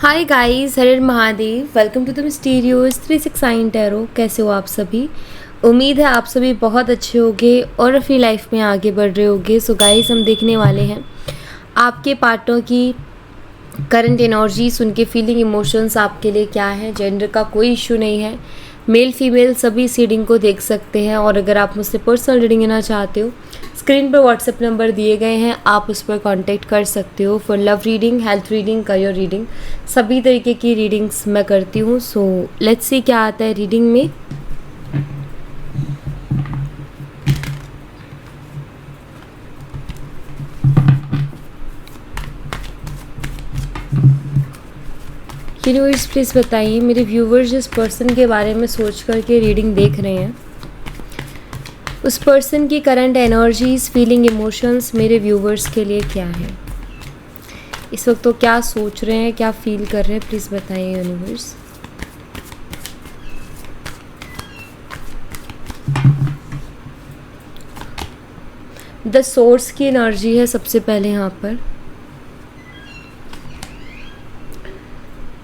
हाय guys, हर हर Mahadev. Welcome to the mysterious 369 tarot. कैसे हो आप सभी? उम्मीद है आप सभी बहुत अच्छे होंगे और अपनी लाइफ में आगे बढ़ रहे होंगे। सो गाइस, हम देखने वाले हैं आपके पार्टनर की करंट एनर्जीज, उनके फीलिंग इमोशंस आपके लिए क्या है। जेंडर का कोई इशू नहीं है, मेल फीमेल सभी इस रीडिंग को देख सकते हैं। और अगर आप मुझसे पर्सनल रीडिंग लेना चाहते हो, स्क्रीन पर व्हाट्सएप नंबर दिए गए हैं, आप उस पर कांटेक्ट कर सकते हो for love reading, health reading, career reading, सभी तरीके की रीडिंग्स मैं करती हूँ। सो लेट्स सी क्या आता है रीडिंग में। यूनिवर्स प्लीज़ बताइए, मेरे व्यूवर्स जिस पर्सन के बारे में सोच करके रीडिंग देख रहे हैं, उस पर्सन की करंट एनर्जीज, फीलिंग, इमोशंस मेरे व्यूवर्स के लिए क्या है। इस वक्त तो क्या सोच रहे हैं, क्या फील कर रहे हैं, प्लीज़ बताइए यूनिवर्स। द सोर्स की एनर्जी है सबसे पहले यहाँ पर।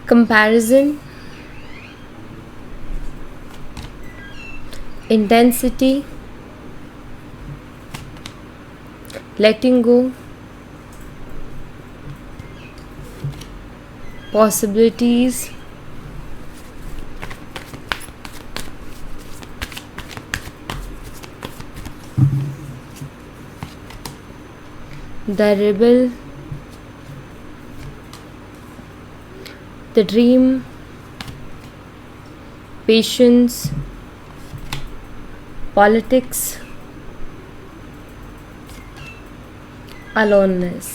Comparison, intensity, letting go, possibilities, the rebel, the dream, patience, politics, aloneness।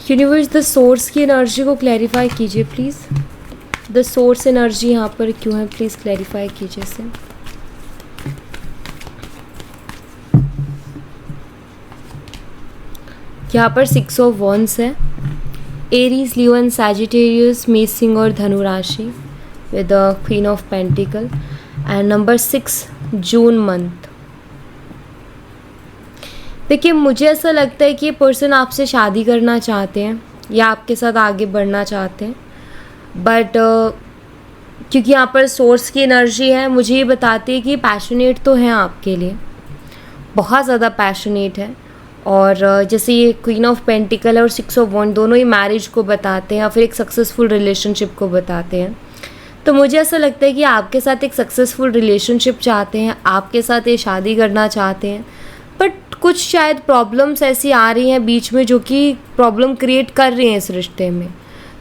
Universe the source की एनर्जी को क्लैरिफाई कीजिए प्लीज़। द सोर्स एनर्जी यहाँ पर क्यों है, प्लीज़ क्लैरिफाई कीजिए इसे। यहाँ पर 6 ऑफ वॉन्ड्स है। एरीज, लियो एंड सैजिटेरियस, मेष, सिंह और धनु राशि with the queen of pentacle and number 6 June month. देखिए, मुझे ऐसा लगता है कि ये पर्सन आपसे शादी करना चाहते हैं या आपके साथ आगे बढ़ना चाहते हैं, बट क्योंकि यहाँ पर सोर्स की एनर्जी है, मुझे ये बताती है कि पैशनेट तो हैं आपके लिए, बहुत ज़्यादा पैशनेट है। और जैसे ये क्वीन ऑफ पेंटिकल और 6 ऑफ वॉन्ड दोनों ही मैरिज को बताते हैं या फिर एक सक्सेसफुल रिलेशनशिप को बताते हैं। तो मुझे ऐसा लगता है कि आपके साथ एक सक्सेसफुल रिलेशनशिप चाहते हैं, आपके साथ ये शादी करना चाहते हैं, बट कुछ शायद प्रॉब्लम्स ऐसी आ रही हैं बीच में जो कि प्रॉब्लम क्रिएट कर रही हैं इस रिश्ते में।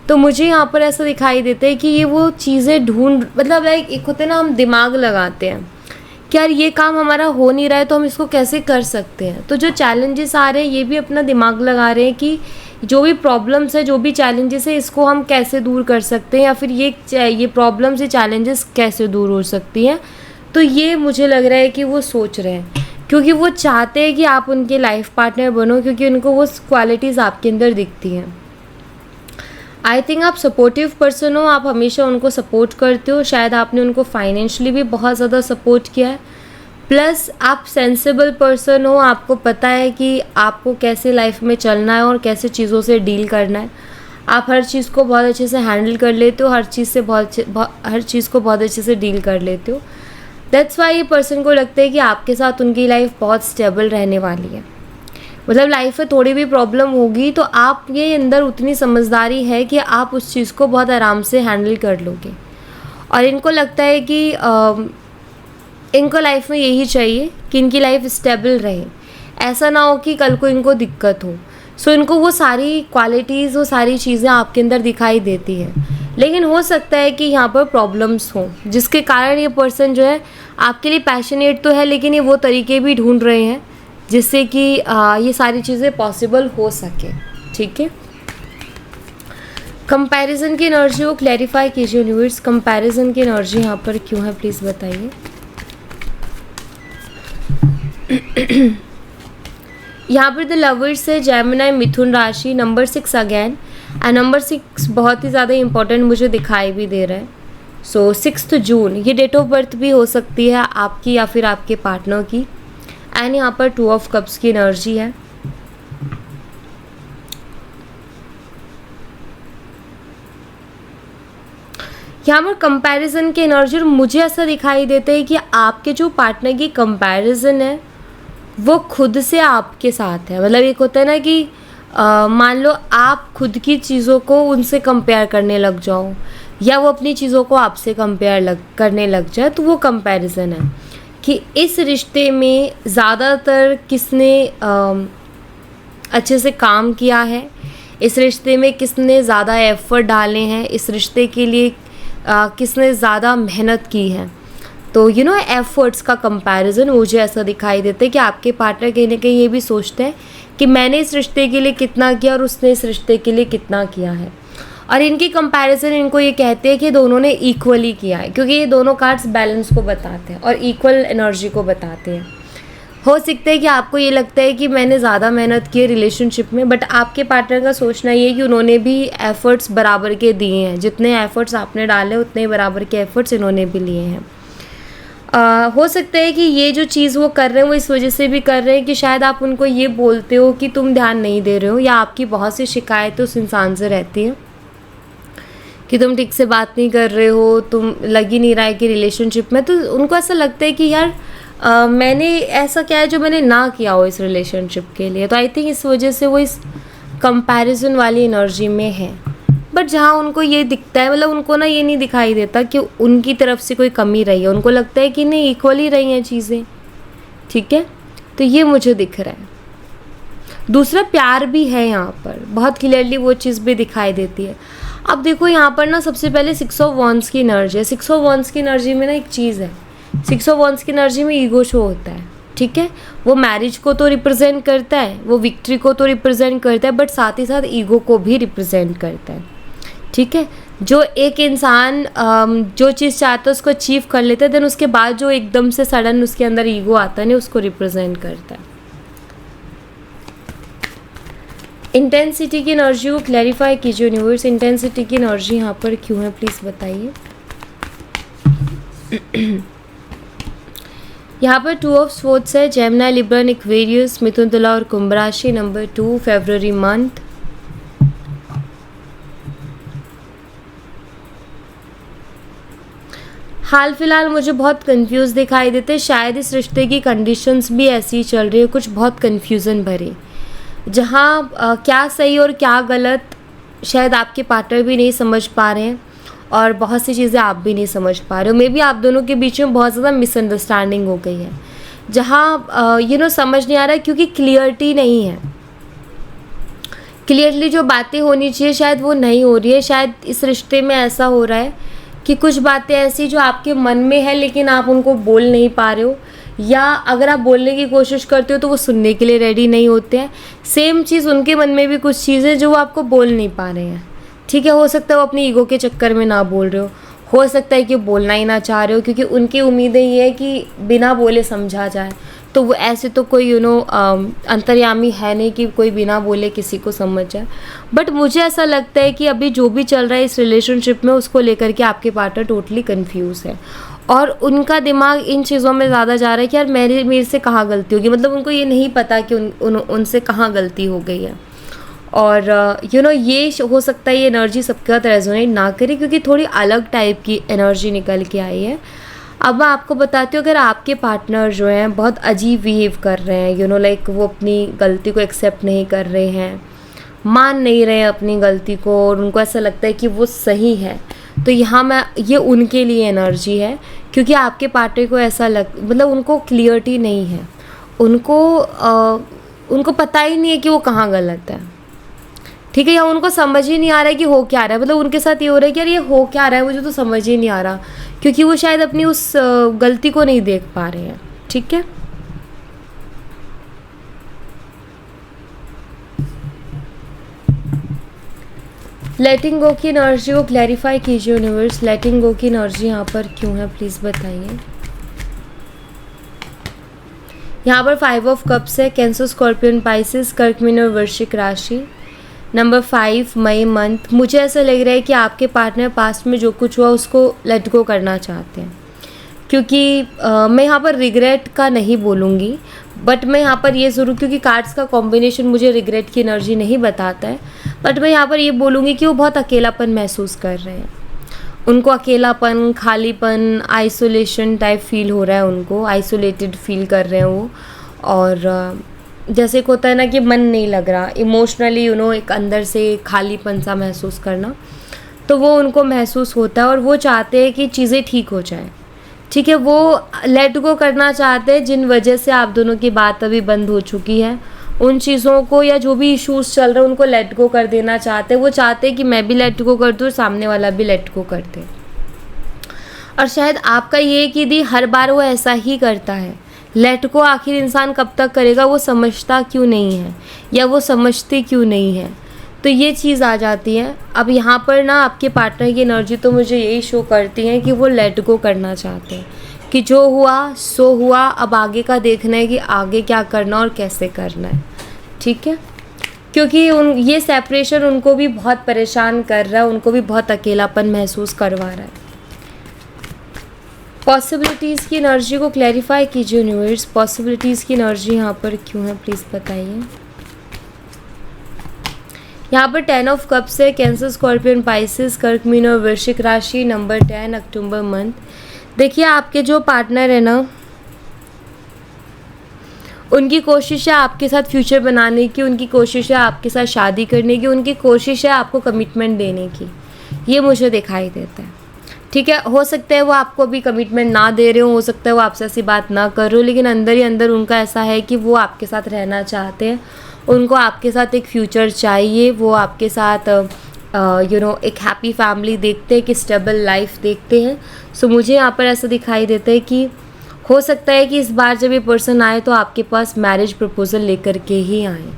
तो मुझे यहाँ पर ऐसा दिखाई देता है कि ये वो चीज़ें ढूंढ, मतलब लाइक एक होते ना, हम दिमाग लगाते हैं कि यार ये काम हमारा हो नहीं रहा है तो हम इसको कैसे कर सकते हैं। तो जो चैलेंजेस आ रहे हैं, ये भी अपना दिमाग लगा रहे हैं कि जो भी प्रॉब्लम्स है, जो भी चैलेंजेस है, इसको हम कैसे दूर कर सकते हैं, या फिर ये प्रॉब्लम्स, ये चैलेंजेस कैसे दूर हो सकती हैं। तो ये मुझे लग रहा है कि वो सोच रहे हैं, क्योंकि वो चाहते हैं कि आप उनके लाइफ पार्टनर बनो, क्योंकि उनको वो क्वालिटीज़ आपके अंदर दिखती हैं। आई थिंक आप सपोर्टिव पर्सन हो, आप हमेशा उनको सपोर्ट करते हो। शायद आपने उनको फाइनेंशियली भी बहुत ज़्यादा सपोर्ट किया है, प्लस आप सेंसिबल पर्सन हो, आपको पता है कि आपको कैसे लाइफ में चलना है और कैसे चीज़ों से डील करना है। आप हर चीज़ को बहुत अच्छे से हैंडल कर लेते हो, हर चीज़ को बहुत अच्छे से डील कर लेते हो। दैट्स वाई ये पर्सन को लगता है कि आपके साथ उनकी लाइफ बहुत स्टेबल रहने वाली है। मतलब लाइफ में थोड़ी भी प्रॉब्लम होगी तो आप ये अंदर उतनी समझदारी है कि आप उस चीज़ को बहुत आराम से हैंडल कर लोगे। और इनको लगता है कि इनको लाइफ में यही चाहिए कि इनकी लाइफ स्टेबल रहे, ऐसा ना हो कि कल को इनको दिक्कत हो। सो इनको वो सारी क्वालिटीज़, वो सारी चीज़ें आपके अंदर दिखाई देती हैं। लेकिन हो सकता है कि यहाँ पर प्रॉब्लम्स हों जिसके कारण ये पर्सन जो है आपके लिए पैशनेट तो है, लेकिन ये वो तरीके भी ढूंढ रहे हैं जिससे कि ये सारी चीज़ें पॉसिबल हो सके। ठीक है, कंपैरिजन की एनर्जी को क्लैरिफाई कीजिए यूनिवर्स। कंपैरिजन की एनर्जी यहाँ पर क्यों है, प्लीज़ बताइए। यहाँ पर द लवर्स है, जेमिनी, मिथुन राशि, नंबर 6 अगेन, एंड नंबर 6 बहुत ही ज़्यादा इंपॉर्टेंट मुझे दिखाई भी दे रहा है। सो 6 जून ये डेट ऑफ बर्थ भी हो सकती है आपकी या फिर आपके पार्टनर की। एंड यहाँ पर 2 ऑफ कप्स की एनर्जी है। यहाँ पर कंपैरिजन की एनर्जी, और मुझे ऐसा दिखाई देता है कि आपके जो पार्टनर की कंपैरिजन है वो खुद से आपके साथ है। मतलब एक होता है ना कि मान लो आप खुद की चीज़ों को उनसे कंपेयर करने लग जाओ, या वो अपनी चीज़ों को आपसे कंपेयर करने लग जाए, तो वो कंपैरिजन है कि इस रिश्ते में ज़्यादातर किसने अच्छे से काम किया है, इस रिश्ते में किसने ज़्यादा एफर्ट डाले हैं, इस रिश्ते के लिए किसने ज़्यादा मेहनत की है। तो एफर्ट्स का कंपैरिजन मुझे ऐसा दिखाई देता है कि आपके पार्टनर कहीं ना कहीं ये भी सोचते हैं कि मैंने इस रिश्ते के लिए कितना किया और उसने इस रिश्ते के लिए कितना किया है। और इनकी कंपैरिजन इनको ये कहते हैं कि दोनों ने इक्वली किया है, क्योंकि ये दोनों कार्ड्स बैलेंस को बताते हैं और इक्वल एनर्जी को बताते हैं। हो सकता है कि आपको ये लगता है कि मैंने ज़्यादा मेहनत की है रिलेशनशिप में, बट आपके पार्टनर का सोचना ये है कि उन्होंने भी एफ़र्ट्स बराबर के दिए हैं। जितने एफ़र्ट्स आपने डाले उतने बराबर के एफ़र्ट्स इन्होंने भी लिए हैं। हो सकता है कि ये जो चीज़ वो कर रहे हैं वो इस वजह से भी कर रहे हैं कि शायद आप उनको ये बोलते हो कि तुम ध्यान नहीं दे रहे हो, या आपकी बहुत सी शिकायतें उस इंसान से रहती हैं कि तुम ठीक से बात नहीं कर रहे हो, तुम लग ही नहीं रहा है कि रिलेशनशिप में। तो उनको ऐसा लगता है कि यार मैंने ऐसा क्या है जो मैंने ना किया हो इस रिलेशनशिप के लिए। तो आई थिंक इस वजह से वो इस कंपैरिजन वाली एनर्जी में है। बट जहाँ उनको ये दिखता है, मतलब उनको ना ये नहीं दिखाई देता कि उनकी तरफ से कोई कमी रही है, उनको लगता है कि नहीं इक्वल ही रही हैं चीज़ें, ठीक है। तो ये मुझे दिख रहा है। दूसरा प्यार भी है यहाँ पर, बहुत क्लियरली वो चीज़ भी दिखाई देती है। अब देखो यहाँ पर ना सबसे पहले 6 ऑफ वॉन्ड्स की एनर्जी है। 6 ऑफ वॉन्ड्स की एनर्जी में ना एक चीज़ है, 6 ऑफ वॉन्ड्स की एनर्जी में ईगो शो होता है, ठीक है। वो मैरिज को तो रिप्रेजेंट करता है, वो विक्ट्री को तो रिप्रेजेंट करता है, बट साथ ही साथ ईगो को भी रिप्रेजेंट करता है, ठीक है। जो एक इंसान जो चीज़ चाहता है उसको अचीव कर लेता है, देन उसके बाद जो एकदम से सडन उसके अंदर ईगो आता है ना, उसको रिप्रेजेंट करता है। इंटेंसिटी की एनर्जी को क्लैरिफाई कीजिए यूनिवर्स। इंटेंसिटी की एनर्जी यहाँ पर क्यों है प्लीज़ बताइए। यहाँ पर 2 ऑफ स्वॉर्ड्स है, जेमिनी, लिब्रा, एक्वेरियस, मिथुन, तुला और कुंभ राशि। नंबर 2 फरवरी मंथ। हाल फिलहाल मुझे बहुत कंफ्यूज दिखाई देते हैं। शायद इस रिश्ते की कंडीशंस भी ऐसी ही चल रही है, कुछ बहुत कंफ्यूजन भरी, जहाँ क्या सही और क्या गलत शायद आपके पार्टनर भी नहीं समझ पा रहे हैं, और बहुत सी चीज़ें आप भी नहीं समझ पा रहे हो। मे बी आप दोनों के बीच में बहुत ज़्यादा मिसअंडरस्टैंडिंग हो गई है, जहाँ समझ नहीं आ रहा है, क्योंकि क्लियरिटी नहीं है। क्लियरली जो बातें होनी चाहिए शायद वो नहीं हो रही है। शायद इस रिश्ते में ऐसा हो रहा है कि कुछ बातें ऐसी जो आपके मन में है लेकिन आप उनको बोल नहीं पा रहे हो, या अगर आप बोलने की कोशिश करते हो तो वो सुनने के लिए रेडी नहीं होते हैं। सेम चीज़ उनके मन में भी कुछ चीज़ें जो वो आपको बोल नहीं पा रहे हैं, ठीक है। हो सकता है वो अपनी ईगो के चक्कर में ना बोल रहे हो सकता है कि बोलना ही ना चाह रहे हो, क्योंकि उनकी उम्मीदें ये है कि बिना बोले समझा जाए। तो वो ऐसे तो कोई अंतर्यामी है नहीं कि कोई बिना बोले किसी को समझ जाए। बट मुझे ऐसा लगता है कि अभी जो भी चल रहा है इस रिलेशनशिप में, उसको लेकर के आपके पार्टनर टोटली कंफ्यूज है, और उनका दिमाग इन चीज़ों में ज़्यादा जा रहा है कि यार मेरे से कहाँ गलती होगी। मतलब उनको ये नहीं पता कि उनसे कहाँ गलती हो गई है। और ये हो सकता है ये एनर्जी सबके साथ रेजोनेट ना करे, क्योंकि थोड़ी अलग टाइप की एनर्जी निकल के आई है। अब मैं आपको बताती हूँ, अगर आपके पार्टनर जो हैं बहुत अजीब बिहेव कर रहे हैं, लाइक वो अपनी गलती को एक्सेप्ट नहीं कर रहे हैं, मान नहीं रहे हैं अपनी गलती को, और उनको ऐसा लगता है कि वो सही है, तो यहाँ ये उनके लिए एनर्जी है। क्योंकि आपके पार्टनर को ऐसा मतलब उनको क्लियरिटी नहीं है, उनको पता ही नहीं है कि वो कहाँ गलत है, ठीक है। या उनको समझ ही नहीं आ रहा है कि हो क्या रहा है। मतलब उनके साथ ये हो रहा है कि यार ये हो क्या रहा है, मुझे तो समझ ही नहीं आ रहा, क्योंकि वो शायद अपनी उस गलती को नहीं देख पा रहे हैं, ठीक है। लेटिंग गो की एनर्जी को क्लैरिफाई कीजिए यूनिवर्स। लेटिंग गो की एनर्जी यहाँ पर क्यों है प्लीज़ बताइए। यहाँ पर 5 ऑफ कप्स है, कैंसर, स्कॉर्पियन, पाइसेस, कर्क, मीन और वृश्चिक राशि। नंबर 5 मई मंथ, मुझे ऐसा लग रहा है कि आपके पार्टनर पास्ट में जो कुछ हुआ उसको लेट गो करना चाहते हैं। क्योंकि मैं यहाँ पर रिग्रेट का नहीं बोलूँगी, बट मैं यहाँ पर ये ज़रूर, क्योंकि कार्ड्स का कॉम्बिनेशन मुझे रिग्रेट की एनर्जी नहीं बताता है, बट मैं यहाँ पर ये बोलूँगी कि वो बहुत अकेलापन महसूस कर रहे हैं। उनको अकेलापन, खालीपन, आइसोलेशन टाइप फील हो रहा है, उनको आइसोलेटेड फील कर रहे हैं वो। और जैसे एक होता है ना कि मन नहीं लग रहा, इमोशनली एक अंदर से खालीपन सा महसूस करना, तो वो उनको महसूस होता है और वो चाहते हैं कि चीज़ें ठीक हो जाए। ठीक है, वो लेट गो करना चाहते हैं जिन वजह से आप दोनों की बात अभी बंद हो चुकी है, उन चीज़ों को या जो भी इश्यूज़ चल रहे हैं उनको लेट गो कर देना चाहते हैं। वो चाहते हैं कि मैं भी लेट गो कर दूँ और सामने वाला भी लेट गो कर दे। और शायद आपका ये कि दी हर बार वो ऐसा ही करता है। लेट गो आखिर इंसान कब तक करेगा, वो समझता क्यों नहीं है या वो समझती क्यों नहीं है, तो ये चीज़ आ जाती है। अब यहाँ पर ना आपके पार्टनर की एनर्जी तो मुझे यही शो करती है कि वो लेट गो करना चाहते हैं, कि जो हुआ सो हुआ, अब आगे का देखना है कि आगे क्या करना और कैसे करना है। ठीक है, क्योंकि ये सेपरेशन उनको भी बहुत परेशान कर रहा है, उनको भी बहुत अकेलापन महसूस करवा रहा है। पॉसिबिलिटीज़ की एनर्जी को क्लैरिफाई कीजिए यूनिवर्स। पॉसिबिलिटीज़ की एनर्जी यहाँ पर क्यों है, प्लीज़ बताइए। यहाँ पर 10 ऑफ कप्स है, कैंसर, स्कॉर्पियन, पाइसेस, कर्क, मीन और वृश्चिक राशि, नंबर 10, अक्टूबर मंथ। देखिए, आपके जो पार्टनर है ना, उनकी कोशिश है आपके साथ फ्यूचर बनाने की, उनकी कोशिश है आपके साथ शादी करने की, उनकी कोशिश है आपको कमिटमेंट देने की, ये मुझे दिखाई देता है। ठीक है, हो सकता है वो आपको अभी कमिटमेंट ना दे रहे हो सकता है वो आपसे ऐसी बात ना कर रहे हो, लेकिन अंदर ही अंदर उनका ऐसा है कि वो आपके साथ रहना चाहते हैं, उनको आपके साथ एक फ्यूचर चाहिए, वो आपके साथ एक हैप्पी फैमिली देखते हैं, कि स्टेबल लाइफ देखते हैं। सो मुझे यहाँ पर ऐसा दिखाई देता है कि हो सकता है कि इस बार जब ये पर्सन आए तो आपके पास मैरिज प्रपोजल लेकर के ही आए।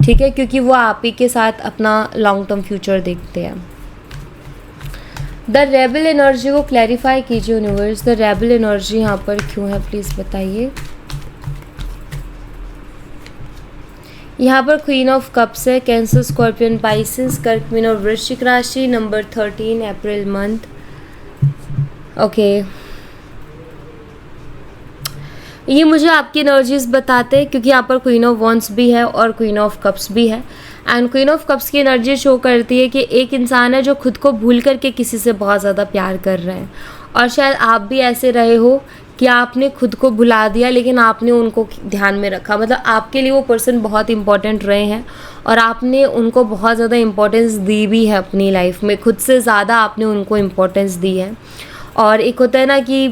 ठीक है, क्योंकि वो आप ही के साथ अपना लॉन्ग टर्म फ्यूचर देखते हैं। द रेबल एनर्जी को क्लैरिफाई कीजिए यूनिवर्स। द रेबल एनर्जी यहाँ पर क्यों है, प्लीज़ बताइए। यहाँ पर क्वीन ऑफ कप्स है, कैंसर, स्कॉर्पियन, पाइसेस, कर्क, मीन और वृश्चिक राशि, नंबर 13, अप्रैल मंथ। ओके, ये मुझे आपकी एनर्जीज बताते हैं, क्योंकि यहाँ पर क्वीन ऑफ वॉन्ड्स भी है और क्वीन ऑफ कप्स भी है। एंड क्वीन ऑफ कप्स की एनर्जी शो करती है कि एक इंसान है जो खुद को भूल करके किसी से बहुत ज़्यादा प्यार कर रहे हैं, और शायद आप भी ऐसे रहे हो कि आपने खुद को भुला दिया लेकिन आपने उनको ध्यान में रखा। मतलब आपके लिए वो पर्सन बहुत इंपॉर्टेंट रहे हैं और आपने उनको बहुत ज़्यादा इम्पोर्टेंस दी भी है अपनी लाइफ में, खुद से ज़्यादा आपने उनको इम्पोर्टेंस दी है। और एक होता है ना कि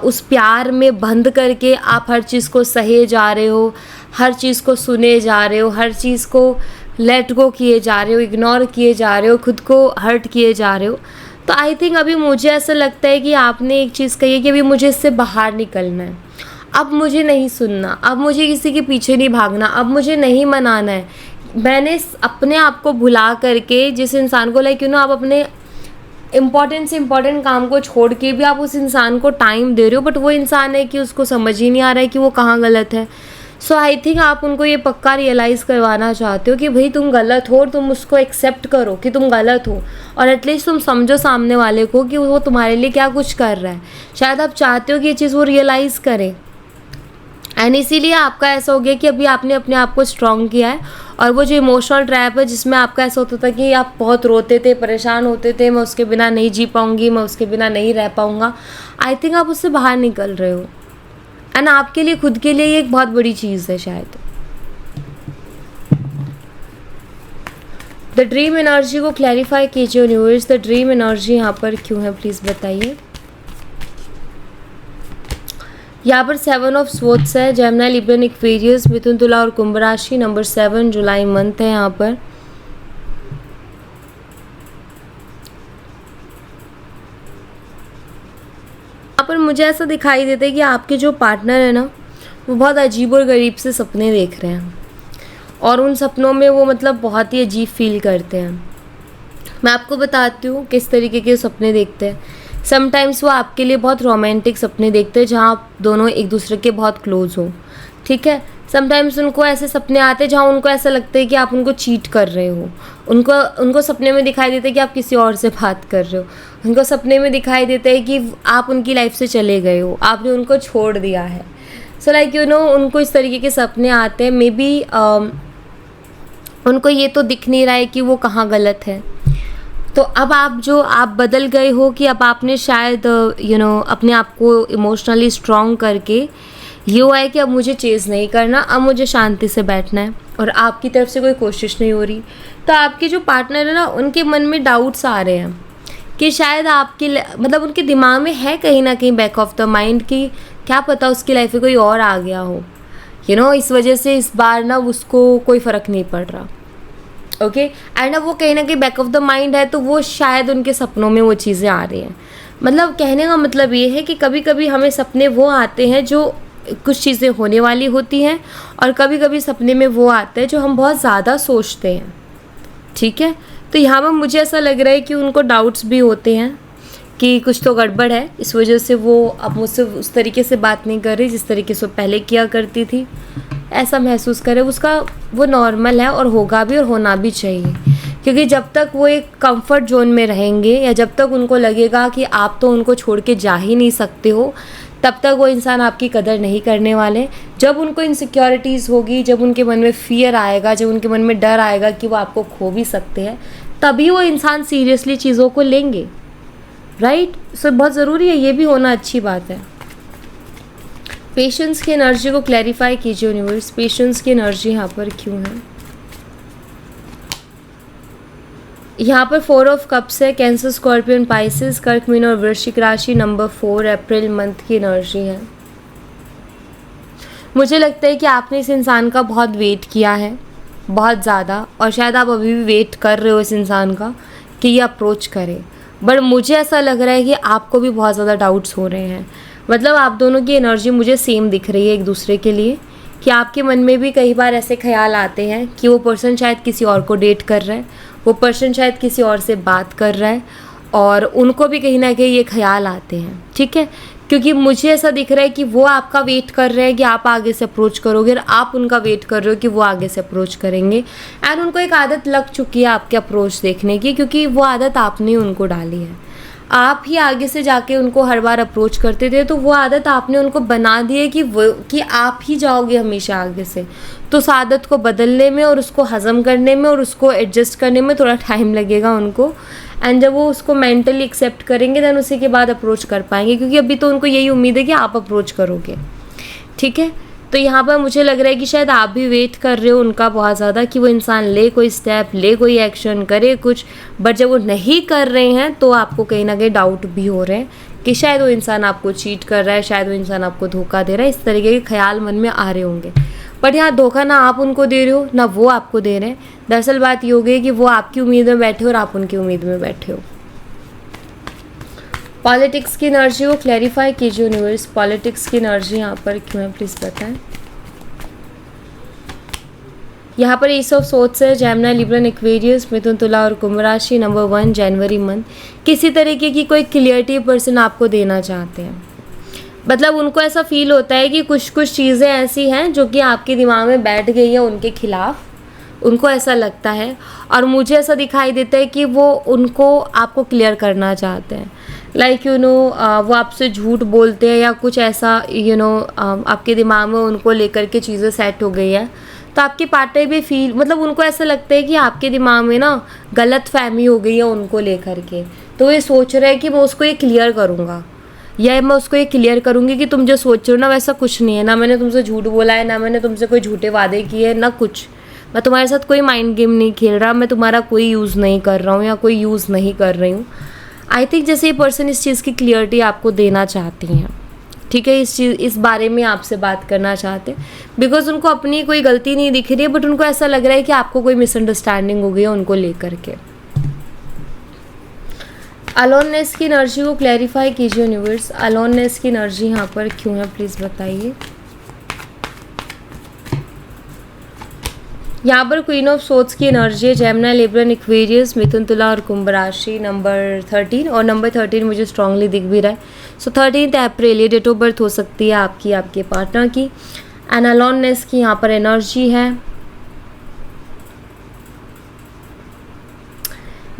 उस प्यार में बंध करके आप हर चीज़ को सहे जा रहे हो, हर चीज़ को सुने जा रहे हो, हर चीज़ को लेट गो किए जा रहे हो, इग्नोर किए जा रहे हो, खुद को हर्ट किए जा रहे हो। तो आई थिंक अभी मुझे ऐसा लगता है कि आपने एक चीज़ कही है कि अभी मुझे इससे बाहर निकलना है, अब मुझे नहीं सुनना, अब मुझे किसी के पीछे नहीं भागना, अब मुझे नहीं मनाना है। मैंने अपने आप को भुला करके जिस इंसान को आप अपने इम्पॉर्टेंट से इम्पॉर्टेंट काम को छोड़ के भी आप उस इंसान को टाइम दे रहे हो, बट वो इंसान है कि उसको समझ ही नहीं आ रहा है कि वो कहाँ गलत है। सो आई थिंक आप उनको ये पक्का रियलाइज़ करवाना चाहते हो कि भाई तुम गलत हो और तुम उसको एक्सेप्ट करो कि तुम गलत हो, और एटलीस्ट तुम समझो सामने वाले को कि वो तुम्हारे लिए क्या कुछ कर रहा है। शायद आप चाहते हो कि ये चीज़ वो रियलाइज़ करे, एंड इसीलिए आपका ऐसा हो गया कि अभी आपने अपने आप को स्ट्रॉन्ग किया है। और वो जो इमोशनल ट्रैप है जिसमें आपका ऐसा होता था कि आप बहुत रोते थे, परेशान होते थे, मैं उसके बिना नहीं जी पाऊँगी, मैं उसके बिना नहीं रह पाऊँगा, आई थिंक आप उससे बाहर निकल रहे हो। एंड आपके लिए, खुद के लिए ये एक बहुत बड़ी चीज़ है शायद। द ड्रीम एनर्जी को क्लैरिफाई कीजिए यूनिवर्स। द ड्रीम एनर्जी यहाँ पर क्यों है, प्लीज़ बताइए। यहाँ पर 7 ऑफ स्वॉर्ड्स है, जेमिनी, लिब्रा, एक्वेरियस, मिथुन, तुला और कुंभ राशि, नंबर 7, जुलाई मंथ है। यहाँ पर मुझे ऐसा दिखाई देता है कि आपके जो पार्टनर है ना, वो बहुत अजीब और गरीब से सपने देख रहे हैं, और उन सपनों में वो बहुत ही अजीब फील करते हैं। मैं आपको बताती हूँ किस तरीके के सपने देखते हैं। समटाइम्स वो आपके लिए बहुत रोमांटिक सपने देखते हैं जहाँ आप दोनों एक दूसरे के बहुत क्लोज हो, ठीक है। समटाइम्स उनको ऐसे सपने आते हैं जहाँ उनको ऐसा लगता है कि आप उनको चीट कर रहे हो। उनको सपने में दिखाई देता है कि आप किसी और से बात कर रहे हो। उनको सपने में दिखाई देता है कि आप उनकी लाइफ से चले गए हो, आपने उनको छोड़ दिया है। सो लाइक उनको इस तरीके के सपने आते हैं। मे बी उनको ये तो दिख नहीं रहा है कि वो कहाँ गलत है। तो अब आप बदल गए हो कि अब आपने शायद अपने आप को इमोशनली स्ट्रॉन्ग करके ये हुआ है कि अब मुझे चेज़ नहीं करना, अब मुझे शांति से बैठना है और आपकी तरफ से कोई कोशिश नहीं हो रही। तो आपके जो पार्टनर है ना, उनके मन में डाउट्स आ रहे हैं कि शायद आपकी मतलब उनके दिमाग में है कहीं ना कहीं बैक ऑफ द माइंड कि क्या पता उसकी लाइफ में कोई और आ गया हो, इस वजह से इस बार ना उसको कोई फ़र्क नहीं पड़ रहा। ओके एंड अब वो कहीं ना कहीं बैक ऑफ द माइंड है, तो वो शायद उनके सपनों में वो चीज़ें आ रही हैं। मतलब कहने का मतलब ये है कि कभी कभी हमें सपने वो आते हैं जो कुछ चीज़ें होने वाली होती हैं, और कभी कभी सपने में वो आते हैं जो हम बहुत ज़्यादा सोचते हैं, ठीक है। तो यहाँ पर मुझे ऐसा लग रहा है कि उनको डाउट्स भी होते हैं कि कुछ तो गड़बड़ है, इस वजह से वो अब मुझसे उस तरीके से बात नहीं कर रही जिस तरीके से वो पहले किया करती थी। ऐसा महसूस करे उसका, वो नॉर्मल है और होगा भी और होना भी चाहिए, क्योंकि जब तक वो एक कंफर्ट जोन में रहेंगे या जब तक उनको लगेगा कि आप तो उनको छोड़ के जा ही नहीं सकते हो, तब तक वो इंसान आपकी कदर नहीं करने वाले। जब उनको इनसिक्योरिटीज़ होगी, जब उनके मन में फियर आएगा, जब उनके मन में डर आएगा कि वो आपको खो भी सकते हैं, तभी वो इंसान सीरियसली चीज़ों को लेंगे, राइट। सो बहुत ज़रूरी है, ये भी होना अच्छी बात है। पेशेंस की एनर्जी को क्लैरिफाई कीजिए यूनिवर्स, पेशेंस की एनर्जी यहाँ पर क्यों है। यहाँ पर 4 ऑफ कप्स है, कैंसर, स्कॉर्पियन, पाइसेस, कर्क, मीन और वृश्चिक राशि। नंबर 4 अप्रैल मंथ की एनर्जी है। मुझे लगता है कि आपने इस इंसान का बहुत वेट किया है, बहुत ज़्यादा, और शायद आप अभी भी वेट कर रहे हो इस इंसान का कि ये अप्रोच करे। बट मुझे ऐसा लग रहा है कि आपको भी बहुत ज़्यादा डाउट्स हो रहे हैं। मतलब आप दोनों की एनर्जी मुझे सेम दिख रही है एक दूसरे के लिए, कि आपके मन में भी कई बार ऐसे ख्याल आते हैं कि वो पर्सन शायद किसी और को डेट कर रहा है, वो पर्सन शायद किसी और से बात कर रहा है, और उनको भी कहीं ना कहीं ये ख्याल आते हैं, ठीक है। क्योंकि मुझे ऐसा दिख रहा है कि वो आपका वेट कर रहे हैं कि आप आगे से अप्रोच करोगे, और आप उनका वेट कर रहे हो कि वो आगे से अप्रोच करेंगे। एंड उनको एक आदत लग चुकी है आपके अप्रोच देखने की, क्योंकि वो आदत आपने उनको डाली है। आप ही आगे से जाके उनको हर बार अप्रोच करते थे, तो वो आदत आपने उनको बना दी है कि आप ही जाओगे हमेशा आगे से। तो उस आदत को बदलने में और उसको हज़म करने में और उसको एडजस्ट करने में थोड़ा टाइम लगेगा उनको। एंड जब वो उसको मेंटली एक्सेप्ट करेंगे, देन उसी के बाद अप्रोच कर पाएंगे, क्योंकि अभी तो उनको यही उम्मीद है कि आप अप्रोच करोगे, ठीक है। तो यहाँ पर मुझे लग रहा है कि शायद आप भी वेट कर रहे हो उनका बहुत ज़्यादा, कि वो इंसान ले कोई स्टेप, ले कोई एक्शन, करे कुछ। बट जब वो नहीं कर रहे हैं तो आपको कहीं ना कहीं डाउट भी हो रहे हैं कि शायद वो इंसान आपको चीट कर रहा है, शायद वो इंसान आपको धोखा दे रहा है। इस तरीके के ख्याल मन में आ रहे होंगे। बट यहाँ धोखा ना आप उनको दे रहे हो, ना वो आपको दे रहे हैं। दरअसल बात ये हो गई कि वो आपकी उम्मीद में बैठे हो और आप उनकी उम्मीद में बैठे हो। पॉलिटिक्स की एनर्जी को क्लैरिफाई कीजिए यूनिवर्स, पॉलिटिक्स की एनर्जी यहाँ पर क्यों है, प्लीज़ बताएं। यहाँ पर एस ऑफ सोर्ड्स है, जेमिनी, लिब्रा, एक्वेरियस, मिथुन, तुला और कुंभ राशि। नंबर 1 जनवरी मंथ। किसी तरीके की कोई क्लियरिटी पर्सन आपको देना चाहते हैं। मतलब उनको ऐसा फील होता है कि कुछ कुछ चीज़ें ऐसी हैं जो कि आपके दिमाग में बैठ गई हैं उनके खिलाफ, उनको ऐसा लगता है। और मुझे ऐसा दिखाई देता है कि वो उनको आपको क्लियर करना चाहते हैं। लाइक वो आपसे झूठ बोलते हैं या कुछ ऐसा आपके दिमाग में उनको लेकर के चीज़ें सेट हो गई है। तो आपके पार्टनर भी फील, मतलब उनको ऐसा लगता है कि आपके दिमाग में ना गलत फहमी हो गई है उनको लेकर के। तो ये सोच रहे हैं कि मैं उसको ये क्लियर करूँगा, या मैं उसको ये क्लियर करूँगी कि तुम जो सोच रहे हो ना वैसा कुछ नहीं है, ना मैंने तुमसे झूठ बोला है, ना मैंने तुमसे कोई झूठे वादे किए, ना कुछ। मैं तुम्हारे साथ कोई माइंड गेम नहीं खेल रहा, मैं तुम्हारा कोई यूज़ नहीं कर रहा हूँ या कोई यूज़ नहीं कर रही हूँ। आई थिंक जैसे ये पर्सन इस चीज़ की क्लियरिटी आपको देना चाहती हैं, ठीक है। इस बारे में आपसे बात करना चाहते हैं, बिकॉज उनको अपनी कोई गलती नहीं दिख रही है, बट उनको ऐसा लग रहा है कि आपको कोई मिसअंडरस्टैंडिंग हो गई है उनको लेकर के। अलोननेस की एनर्जी को क्लैरिफाई कीजिए यूनिवर्स, अलोननेस की एनर्जी यहाँ पर क्यों है, प्लीज़ बताइए। यहाँ पर क्वीन ऑफ सोर्ड्स की एनर्जी है, जेमिनी, लिब्रा, एक्वेरियस, मिथुन, तुला और कुंभ राशि, नंबर 13, और नंबर 13 मुझे स्ट्रांगली दिख भी रहा है। सो 13 अप्रैल ये डेट ऑफ बर्थ हो सकती है आपकी, आपके पार्टनर की। एंड अलोननेस की यहाँ पर एनर्जी है।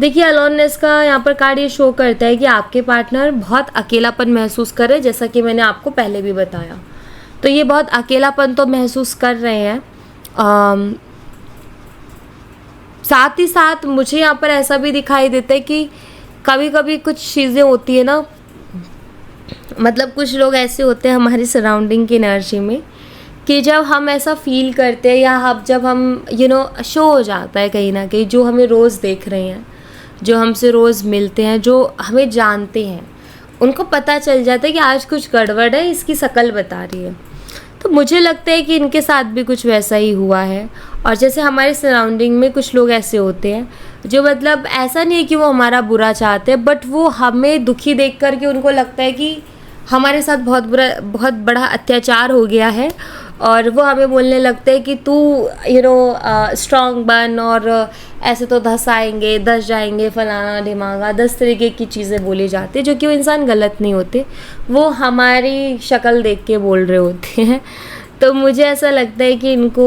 देखिए अलोननेस का यहाँ पर कार्ड ये शो करता है कि आपके पार्टनर बहुत अकेलापन महसूस कर रहे हैं, जैसा कि मैंने आपको पहले भी बताया। तो ये बहुत अकेलापन तो महसूस कर रहे हैं। साथ ही साथ मुझे यहाँ पर ऐसा भी दिखाई देता है कि कभी कभी कुछ चीज़ें होती है ना, मतलब कुछ लोग ऐसे होते हैं हमारी सराउंडिंग की एनर्जी में कि जब हम ऐसा फील करते हैं या जब हम शो हो जाता है कहीं ना कहीं, जो हमें रोज़ देख रहे हैं, जो हमसे रोज़ मिलते हैं, जो हमें जानते हैं, उनको पता चल जाता है कि आज कुछ गड़बड़ है, इसकी शक्ल बता रही है। तो मुझे लगता है कि इनके साथ भी कुछ वैसा ही हुआ है। और जैसे हमारे सराउंडिंग में कुछ लोग ऐसे होते हैं जो मतलब ऐसा नहीं है कि वो हमारा बुरा चाहते हैं, बट वो हमें दुखी देख कर के उनको लगता है कि हमारे साथ बहुत बड़ा अत्याचार हो गया है, और वो हमें बोलने लगते हैं कि तू स्ट्रांग बन, और ऐसे तो धस आएंगे, धस जाएंगे, फलाना ढिमागा, 10 तरीके की चीज़ें बोली जाती है, जो कि वो इंसान गलत नहीं होते, वो हमारी शक्ल देख के बोल रहे होते हैं। तो मुझे ऐसा लगता है कि इनको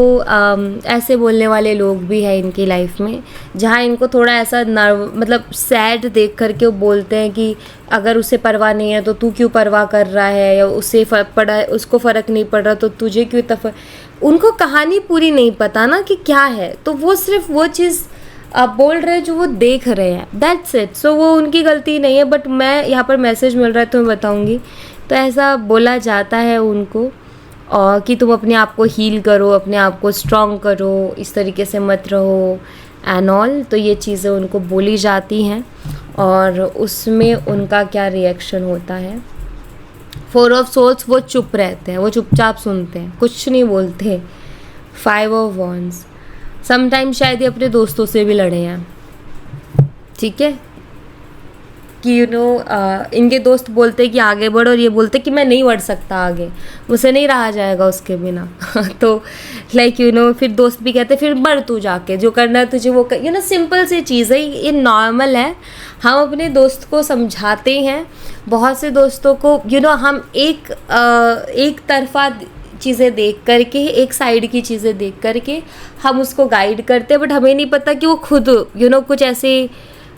ऐसे बोलने वाले लोग भी हैं इनकी लाइफ में, जहाँ इनको थोड़ा ऐसा मतलब सैड देख करके वो बोलते हैं कि अगर उसे परवाह नहीं है तो तू क्यों परवाह कर रहा है, या उसको फ़र्क नहीं पड़ रहा तो तुझे क्यों उनको कहानी पूरी नहीं पता ना कि क्या है, तो वो सिर्फ वो चीज़ बोल रहे हैं जो वो देख रहे हैं, दैट्स इट। सो वो उनकी गलती नहीं है, बट मैं यहाँ पर मैसेज मिल रहा है तो मैं बताऊँगी। तो ऐसा बोला जाता है उनको, और कि तुम अपने आप को हील करो, अपने आप को स्ट्रॉन्ग करो, इस तरीके से मत रहो एंड ऑल। तो ये चीज़ें उनको बोली जाती हैं, और उसमें उनका क्या रिएक्शन होता है। 4 ऑफ सोल्स वो चुप रहते हैं, वो चुपचाप सुनते हैं, कुछ नहीं बोलते। 5 ऑफ वॉन्ड्स समटाइम शायद ये अपने दोस्तों से भी लड़े हैं, ठीक है, कि इनके दोस्त बोलते कि आगे बढ़ो, और ये बोलते कि मैं नहीं बढ़ सकता आगे, मुझसे नहीं रहा जाएगा उसके बिना। तो फिर दोस्त भी कहते फिर बढ़ तू जाके, जो करना है तुझे वो कर। सिंपल सी चीज़ है, ये नॉर्मल है। हम अपने दोस्त को समझाते हैं, बहुत से दोस्तों को हम एक तरफा चीज़ें देख करके, एक साइड की चीज़ें देख करके हम उसको गाइड करते हैं, बट हमें नहीं पता कि वो खुद कुछ ऐसे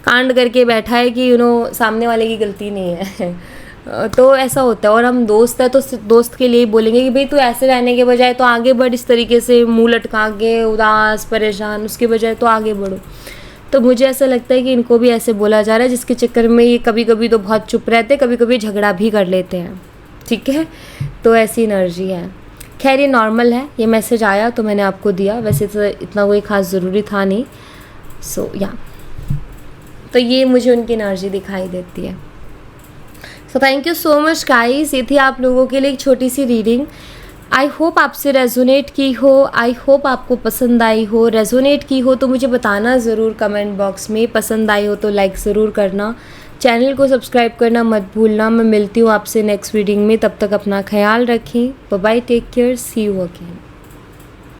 कांड करके बैठा है कि सामने वाले की गलती नहीं है। तो ऐसा होता है। और हम दोस्त है तो दोस्त के लिए बोलेंगे कि भाई तू ऐसे रहने के बजाय तो आगे बढ़, इस तरीके से मुंह लटका के उदास परेशान, उसके बजाय तो आगे बढ़ो। तो मुझे ऐसा लगता है कि इनको भी ऐसे बोला जा रहा है, जिसके चक्कर में ये कभी कभी तो बहुत चुप रहते हैं, कभी कभी झगड़ा भी कर लेते हैं, ठीक है। तो ऐसी एनर्जी है। खैर ये नॉर्मल है, ये मैसेज आया तो मैंने आपको दिया, वैसे तो इतना कोई ख़ास ज़रूरी था नहीं। सो या तो ये मुझे उनकी एनर्जी दिखाई देती है। So thank you so much guys, ये थी आप लोगों के लिए एक छोटी सी रीडिंग। आई होप आपसे रेजोनेट की हो, आई होप आपको पसंद आई हो। रेजोनेट की हो तो मुझे बताना ज़रूर कमेंट बॉक्स में, पसंद आई हो तो लाइक ज़रूर करना, चैनल को सब्सक्राइब करना मत भूलना। मैं मिलती हूँ आपसे नेक्स्ट रीडिंग में, तब तक अपना ख्याल रखें। Bye bye, take care, see you again.